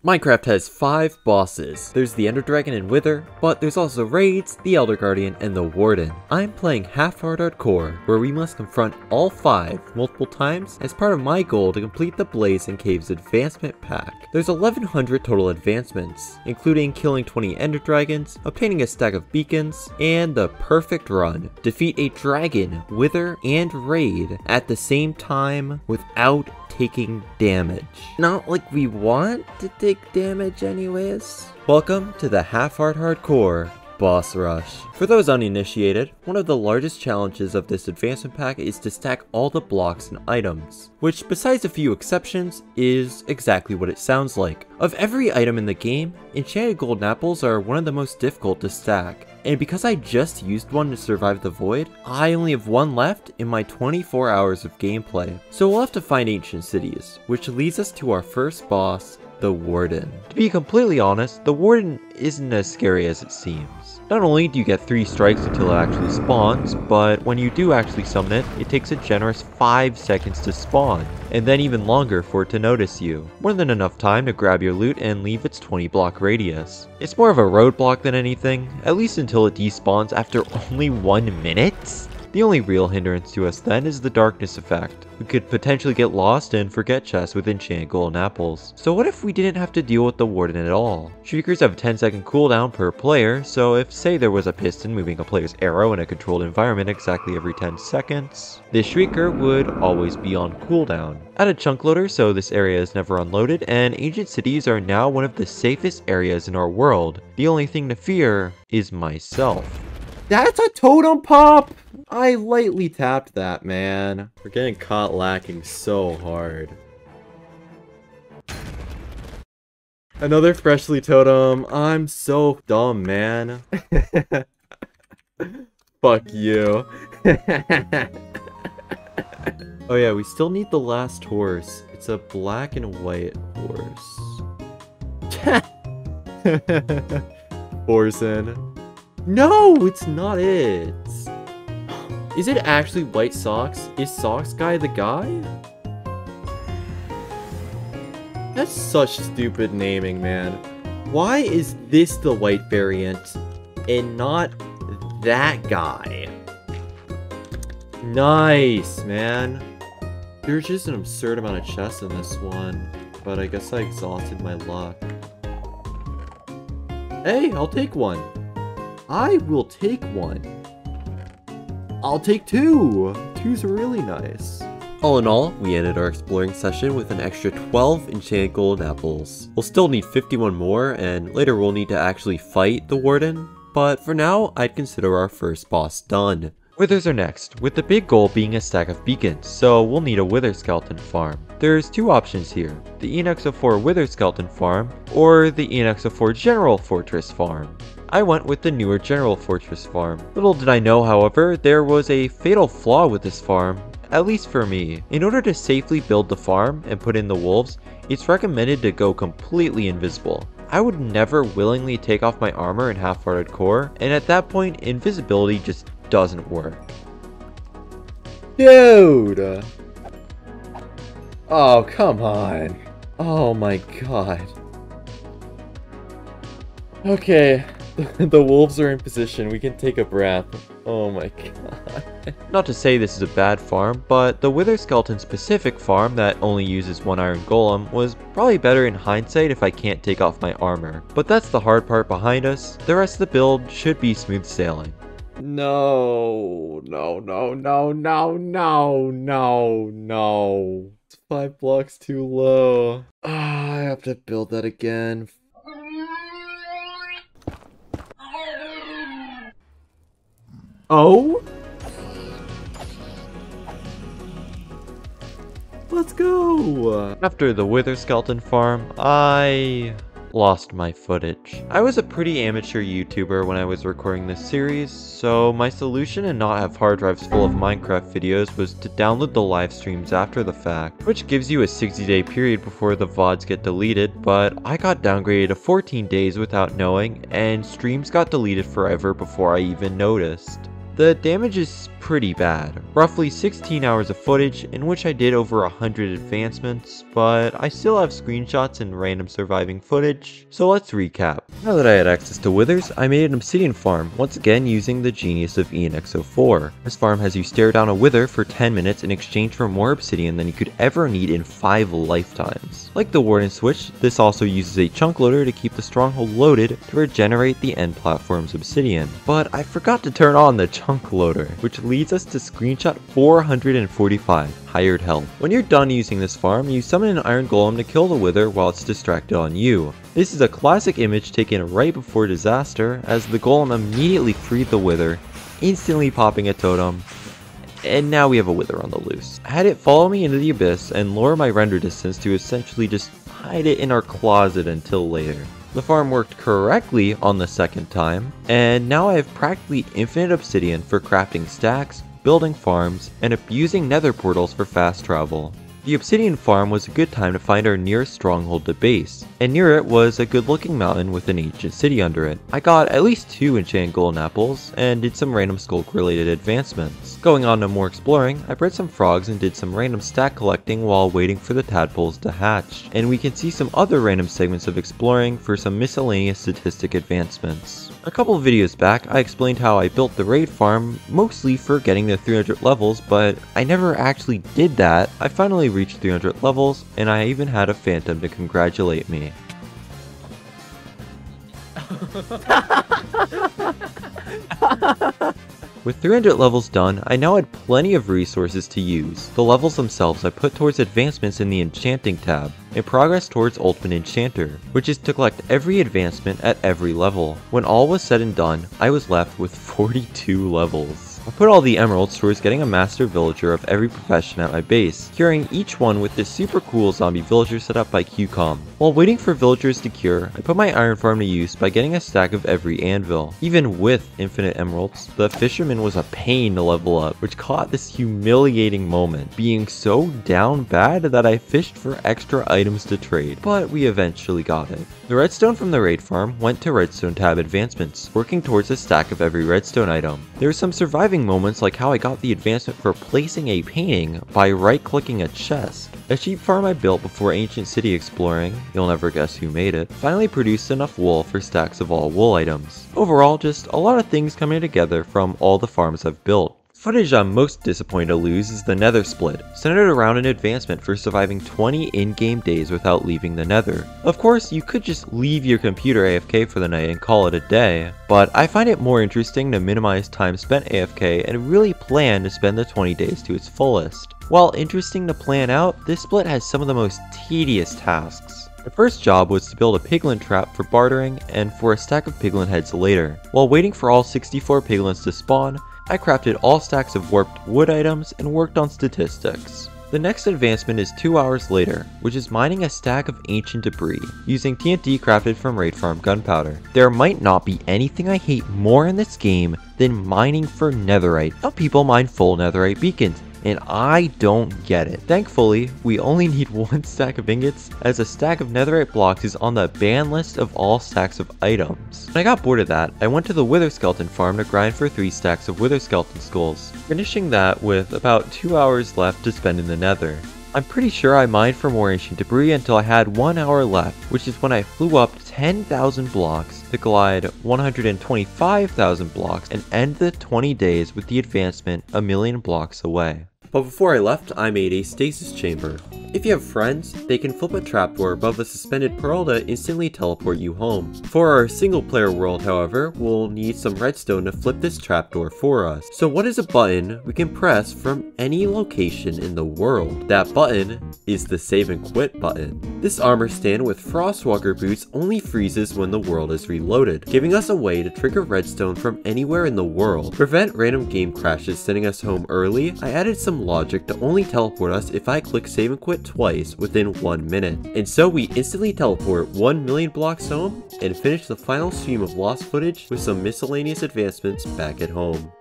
Minecraft has 5 bosses. There's the Ender Dragon and Wither, but there's also raids, the Elder Guardian, and the Warden. I'm playing Half-Hard Hardcore, where we must confront all 5 multiple times as part of my goal to complete the Blaze and Caves Advancement Pack. There's 1100 total advancements, including killing 20 Ender Dragons, obtaining a stack of beacons, and the perfect run. Defeat a dragon, wither, and raid at the same time without taking damage. Not like we want to take damage anyways. Welcome to the Half-Hard Hardcore Boss Rush. For those uninitiated, one of the largest challenges of this advancement pack is to stack all the blocks and items, which besides a few exceptions, is exactly what it sounds like. Of every item in the game, enchanted golden apples are one of the most difficult to stack. And because I just used one to survive the void, I only have one left in my 24 hours of gameplay. So we'll have to find ancient cities, which leads us to our first boss, the Warden. To be completely honest, the Warden isn't as scary as it seems. Not only do you get 3 strikes until it actually spawns, but when you do actually summon it, it takes a generous 5 seconds to spawn, and then even longer for it to notice you. More than enough time to grab your loot and leave its 20 block radius. It's more of a roadblock than anything, at least until it despawns after only 1 minute? The only real hindrance to us then is the darkness effect. We could potentially get lost and forget chests with enchanted golden apples. So what if we didn't have to deal with the Warden at all? Shriekers have a 10-second cooldown per player, so if say there was a piston moving a player's arrow in a controlled environment exactly every 10 seconds, this Shrieker would always be on cooldown. Add a chunk loader so this area is never unloaded, and ancient cities are now one of the safest areas in our world. The only thing to fear is myself. That's a totem pop! I lightly tapped that, man. We're getting caught lacking so hard. Another freshly totem. I'm so dumb, man. Fuck you. Oh yeah, we still need the last horse. It's a black and white horse. Orson. No, it's not it. Is it actually White Socks? Is Socks Guy the guy? That's such stupid naming, man. Why is this the white variant and not that guy? Nice, man. There's just an absurd amount of chests in this one, but I guess I exhausted my luck. Hey, I'll take one. I will take one. I'll take 2. 2's really nice. All in all, we ended our exploring session with an extra 12 enchanted golden apples. We'll still need 51 more, and later we'll need to actually fight the Warden, but for now, I'd consider our first boss done. Withers are next, with the big goal being a stack of beacons, so we'll need a Wither Skeleton farm. There's 2 options here, the ENX04 Wither Skeleton farm, or the ENX04 General Fortress farm. I went with the newer General Fortress farm. Little did I know, however, there was a fatal flaw with this farm, at least for me. In order to safely build the farm and put in the wolves, it's recommended to go completely invisible. I would never willingly take off my armor in Half-Hard Hardcore, and at that point, invisibility just doesn't work. Dude! Oh, come on. Oh my god. Okay. The wolves are in position, we can take a breath. Oh my god. Not to say this is a bad farm, but the Wither Skeleton specific farm that only uses 1 iron golem was probably better in hindsight if I can't take off my armor. But that's the hard part behind us, the rest of the build should be smooth sailing. No, no, no, no, no, no, no, no. It's 5 blocks too low. I have to build that again. Oh? Let's go! After the Wither Skeleton farm, I lost my footage. I was a pretty amateur YouTuber when I was recording this series, so my solution to not have hard drives full of Minecraft videos was to download the live streams after the fact, which gives you a 60-day period before the VODs get deleted, but I got downgraded to 14 days without knowing, and streams got deleted forever before I even noticed. The damage is pretty bad, roughly 16 hours of footage in which I did over 100 advancements, but I still have screenshots and random surviving footage, so let's recap. Now that I had access to withers, I made an obsidian farm, once again using the genius of ENX04. This farm has you stare down a wither for 10 minutes in exchange for more obsidian than you could ever need in 5 lifetimes. Like the Warden switch, this also uses a chunk loader to keep the stronghold loaded to regenerate the end platform's obsidian. But I forgot to turn on the chunk loader, which leads us to screenshot 445, hired health. When you're done using this farm, you summon an iron golem to kill the wither while it's distracted on you. This is a classic image taken right before disaster, as the golem immediately freed the wither, instantly popping a totem, and now we have a wither on the loose. I had it follow me into the abyss and lower my render distance to essentially just hide it in our closet until later. The farm worked correctly on the second time, and now I have practically infinite obsidian for crafting stacks, building farms, and abusing nether portals for fast travel. The obsidian farm was a good time to find our nearest stronghold to base, and near it was a good looking mountain with an ancient city under it. I got at least 2 enchanted golden apples, and did some random skulk related advancements. Going on to more exploring, I bred some frogs and did some random stack collecting while waiting for the tadpoles to hatch, and we can see some other random segments of exploring for some miscellaneous statistic advancements. A couple of videos back, I explained how I built the raid farm mostly for getting to 300 levels, but I never actually did that. I finally reached 300 levels, and I even had a phantom to congratulate me. With 300 levels done, I now had plenty of resources to use. The levels themselves I put towards advancements in the enchanting tab, and progress towards ultimate enchanter, which is to collect every advancement at every level. When all was said and done, I was left with 42 levels. I put all the emeralds towards getting a master villager of every profession at my base, curing each one with this super cool zombie villager set up by QCOM. While waiting for villagers to cure, I put my iron farm to use by getting a stack of every anvil. Even with infinite emeralds, the fisherman was a pain to level up, which caught this humiliating moment, being so down bad that I fished for extra items to trade, but we eventually got it. The redstone from the raid farm went to redstone tab advancements, working towards a stack of every redstone item. There were some surviving moments like how I got the advancement for placing a painting by right-clicking a chest. A sheep farm I built before ancient city exploring, you'll never guess who made it, finally produced enough wool for stacks of all wool items. Overall, just a lot of things coming together from all the farms I've built. Footage I'm most disappointed to lose is the nether split, centered around an advancement for surviving 20 in-game days without leaving the nether. Of course, you could just leave your computer AFK for the night and call it a day, but I find it more interesting to minimize time spent AFK and really plan to spend the 20 days to its fullest. While interesting to plan out, this split has some of the most tedious tasks. My first job was to build a piglin trap for bartering and for a stack of piglin heads later. While waiting for all 64 piglins to spawn, I crafted all stacks of warped wood items and worked on statistics. The next advancement is 2 hours later, which is mining a stack of ancient debris, using TNT crafted from raid farm gunpowder. There might not be anything I hate more in this game than mining for netherite. Some people mine full netherite beacons, and I don't get it. Thankfully, we only need 1 stack of ingots, as a stack of netherite blocks is on the ban list of all stacks of items. When I got bored of that, I went to the wither skeleton farm to grind for 3 stacks of wither skeleton skulls, finishing that with about 2 hours left to spend in the nether. I'm pretty sure I mined for more ancient debris until I had 1 hour left, which is when I flew up 10,000 blocks to glide 125,000 blocks and end the 20 days with the advancement a million blocks away. But before I left, I made a stasis chamber. If you have friends, they can flip a trapdoor above a suspended pearl to instantly teleport you home. For our single player world, however, we'll need some redstone to flip this trapdoor for us. So what is a button we can press from any location in the world? That button is the save and quit button. This armor stand with frostwalker boots only freezes when the world is reloaded, giving us a way to trigger redstone from anywhere in the world. To prevent random game crashes sending us home early, I added some logic to only teleport us if I click save and quit twice within 1 minute. And so we instantly teleport 1 million blocks home and finish the final stream of lost footage with some miscellaneous advancements back at home.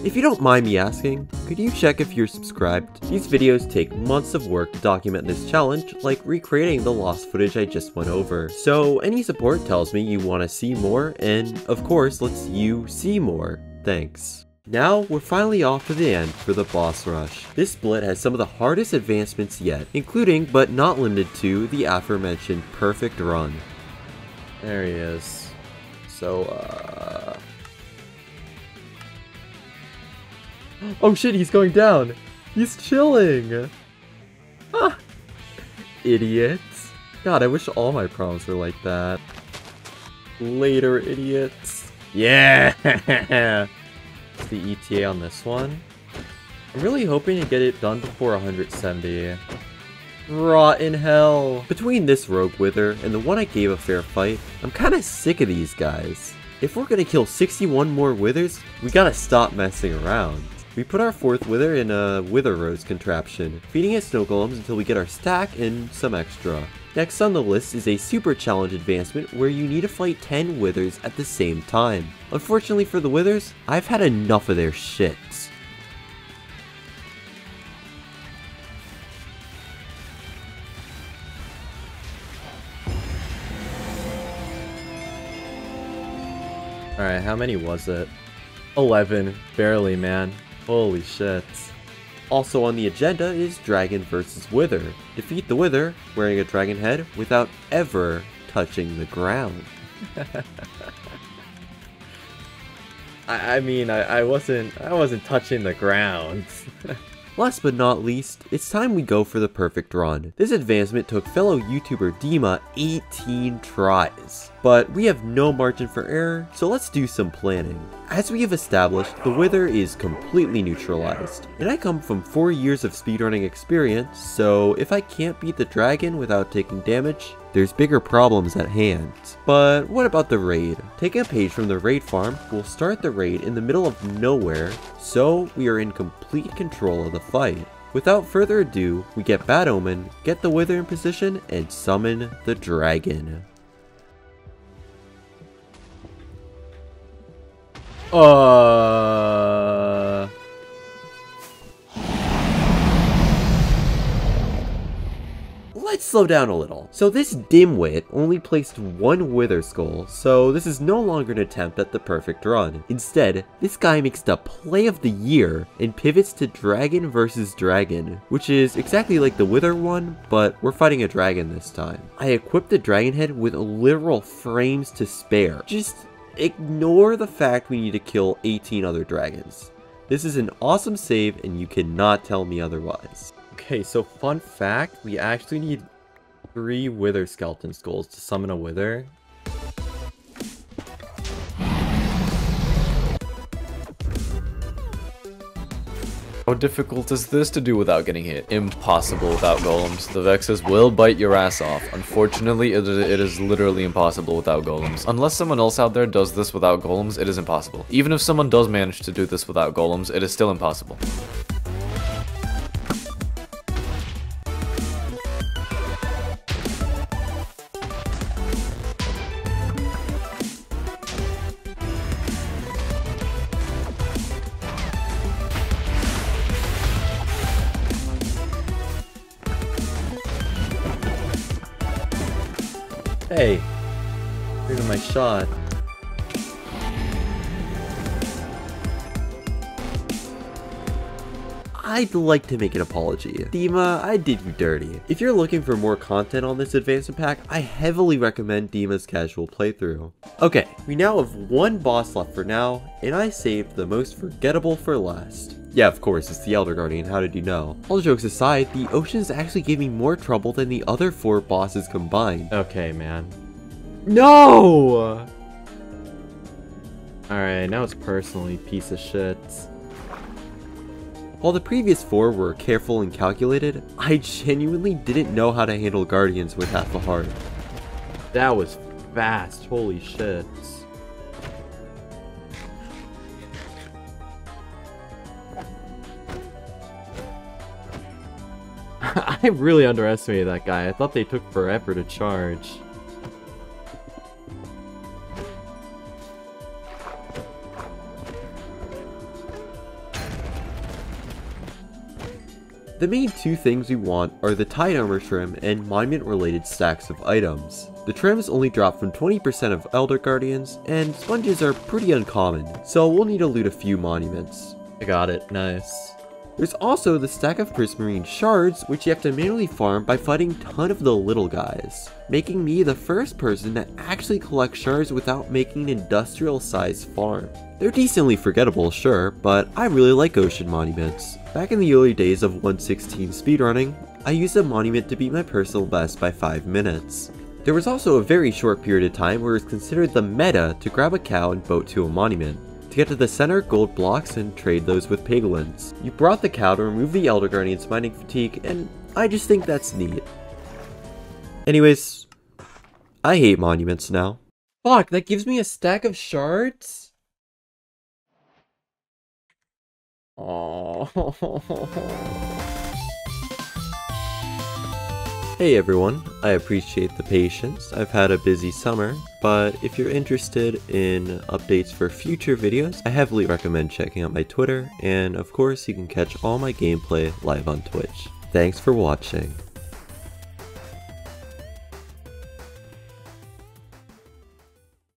If you don't mind me asking, could you check if you're subscribed? These videos take months of work to document this challenge, like recreating the lost footage I just went over. So any support tells me you want to see more, and of course lets you see more. Thanks. Now, we're finally off to the end for the boss rush. This split has some of the hardest advancements yet, including, but not limited to, the aforementioned perfect run. There he is. So, oh shit, he's going down! He's chilling! Ah! Idiots. God, I wish all my proms were like that. Later, idiots. Yeah! The ETA on this one. I'm really hoping to get it done before 170. Rotten hell. Between this rogue wither and the one I gave a fair fight, I'm kinda sick of these guys. If we're gonna kill 61 more withers, we gotta stop messing around. We put our 4th wither in a wither rose contraption, feeding it snow golems until we get our stack and some extra. Next on the list is a super challenge advancement where you need to fight 10 withers at the same time. Unfortunately for the withers, I've had enough of their shits. Alright, how many was it? 11. Barely, man. Holy shit. Also on the agenda is Dragon vs. Wither. Defeat the Wither wearing a dragon head without ever touching the ground. I wasn't touching the ground. Last but not least, it's time we go for the perfect run. This advancement took fellow YouTuber Dima 18 tries. But we have no margin for error, so let's do some planning. As we have established, the Wither is completely neutralized, and I come from 4 years of speedrunning experience, so if I can't beat the dragon without taking damage, there's bigger problems at hand. But what about the raid? Taking a page from the raid farm, we'll start the raid in the middle of nowhere, so we are in complete control of the fight. Without further ado, we get Bad Omen, get the Wither in position, and summon the dragon. Let's slow down a little. So this dimwit only placed 1 wither skull, so this is no longer an attempt at the perfect run. Instead, this guy makes the play of the year and pivots to dragon versus dragon, which is exactly like the wither one, but we're fighting a dragon this time. I equipped the dragon head with literal frames to spare. Just ignore the fact we need to kill 18 other dragons. This is an awesome save and you cannot tell me otherwise. Okay, so fun fact, we actually need 3 wither skeleton skulls to summon a wither. How difficult is this to do without getting hit? Impossible without golems. The Vexes will bite your ass off. Unfortunately, it is literally impossible without golems. Unless someone else out there does this without golems, it is impossible. Even if someone does manage to do this without golems, it is still impossible. Hey, here's my shot. I'd like to make an apology. Dima, I did you dirty. If you're looking for more content on this advancement pack, I heavily recommend Dima's casual playthrough. Okay, we now have 1 boss left for now, and I saved the most forgettable for last. Yeah, of course, it's the Elder Guardian, how did you know? All jokes aside, the oceans actually gave me more trouble than the other 4 bosses combined. Okay, man. No! Alright, now it's personally, piece of shit. While the previous 4 were careful and calculated, I genuinely didn't know how to handle Guardians with half a heart. That was fast, holy shit. I really underestimated that guy. I thought they took forever to charge. The main two things we want are the Tide Armor Trim and Monument related stacks of items. The trims only drop from 20% of Elder Guardians, and sponges are pretty uncommon, so we'll need to loot a few monuments. I got it, nice. There's also the stack of Prismarine shards, which you have to manually farm by fighting a ton of the little guys, making me the first person to actually collect shards without making an industrial sized farm. They're decently forgettable, sure, but I really like ocean monuments. Back in the early days of 1.16 speedrunning, I used a monument to beat my personal best by 5 minutes. There was also a very short period of time where it was considered the meta to grab a cow and boat to a monument. To get to the center, gold blocks and trade those with piglins. You brought the cow to remove the Elder Guardian's mining fatigue, and I just think that's neat. Anyways, I hate monuments now. Fuck, that gives me a stack of shards? Oh. Hey everyone, I appreciate the patience. I've had a busy summer, but if you're interested in updates for future videos, I heavily recommend checking out my Twitter, and of course you can catch all my gameplay live on Twitch. Thanks for watching.